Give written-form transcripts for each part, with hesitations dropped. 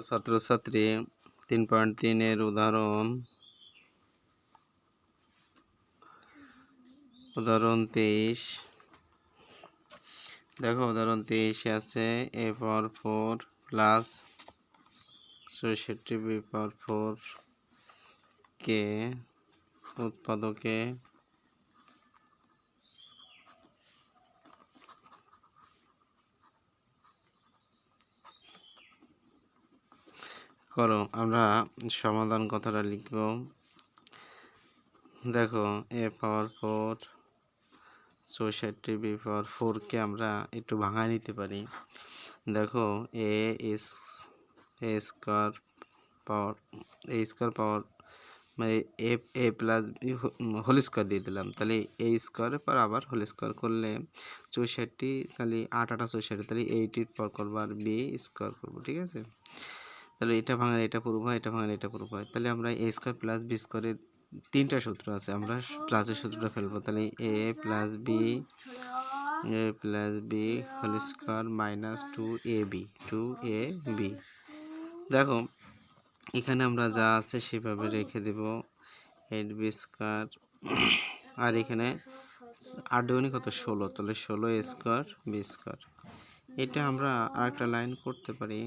ছাত্রছাত্রী 3.3 এর উদাহরণ 23। দেখো উদাহরণ 23 আছে a পাওয়ার 4 প্লাস 66 b পাওয়ার 4 কে উৎপাদকে করো। আমরা সমাধান কথাটা লিখব। দেখো a পাওয়ার 4 66 b পাওয়ার 4 কে আমরা একটু ভাঙায় নিতে পারি। দেখো a স্কয়ার পাওয়ার মানে a plus B whole square দিয়ে দিলাম, তাহলে a স্কয়ারের পর আবার হোল স্কয়ার করলে 64, তাহলে 8 8 64, তাহলে 80 পর করবো আর b স্কয়ার করবো। ঠিক আছে, তাহলে এটা ভাঙালে এটা প্রুফ হয়, এটা ভাঙালে এটা প্রুফ হয়। তাহলে আমরা a স্কয়ার প্লাস b স্কয়ারের 3টা সূত্র আছে, আমরা প্লাসের সূত্রটা ফেলবো। তাহলে a plus B whole square minus 2ab। দেখো এখানে আমরা যা আছে সেভাবে রেখে দেব 8b স্কয়ার, আর এখানে 8 দুগুণে কত 16, তাহলে 16 স্কয়ার b স্কয়ার। এটা আমরা আরেকটা লাইন করতে পারি।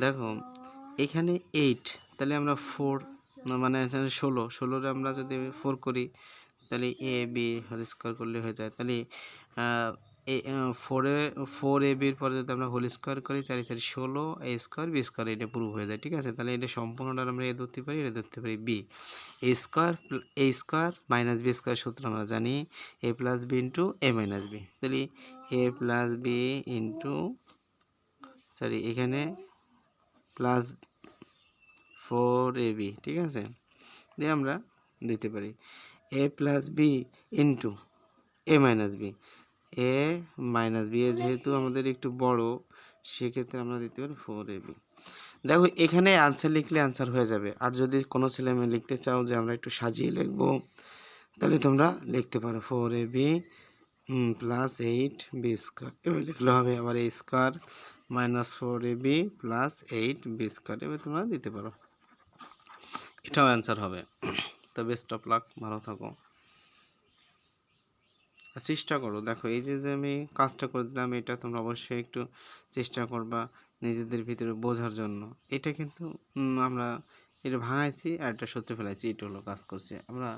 দেখো এখানে 8, তাহলে আমরা 4 মানে 16 আমরা যদি 4 করি তাহলে a b হোল স্কয়ার করলে হয়ে যায়। তাহলে 4ab এর পরে যদি আমরা হোল স্কয়ার করি 4 4 16 a স্কয়ার b স্কয়ার, এটা প্রুফ হয়ে যায়। ঠিক আছে, তাহলে এটা সম্পূর্ণটা আমরা এ ধরতে পারি, এটা ধরতে পারি b। a square minus b square সূত্র আমরা জানি a plus b into a minus b। তাহলে a প্লাস b ইন্টু এখানে প্লাস 4ab। ঠিক আছে, দিয়ে আমরা দিতে পারি a plus B into a minus B. a minus B যেহেতু আমাদের একটু বড়, সেক্ষেত্রে আমরা দিতে পারি 4ab। দেখো এখানে আনসার লিখলে আনসার হয়ে যাবে, আর যদি কোনো ছেলে মেয়ে লিখতে চাও যে আমরা একটু সাজিয়ে লিখবো, তাহলে তোমরা লিখতে পারো 4ab প্লাস 8b স্কয়ার, এবার লিখলে হবে। আবার a square minus 4ab plus 8b square, এবার তোমরা দিতে পারো, এটাও অ্যান্সার হবে। তো বেস্ট অফ লাক, ভালো থাকো, চেষ্টা করো। দেখো এই যে আমি কাজটা করে দিলাম, এটা তোমরা অবশ্যই একটু চেষ্টা করবা নিজেদের ভিতরে বোঝার জন্য। এটা কিন্তু আমরা এটা ভাঙাইছি আর একটা সূত্র ফেলাইছি, এটা হলো কাজ করছে। আমরা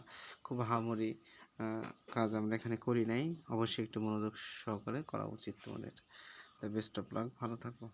খুব হামরি কাজ আমরা এখানে করি নাই, অবশ্যই একটু মনোযোগ সহকারে করা উচিত তোমাদের। তো বেস্ট অফ লাক, ভালো থাকো।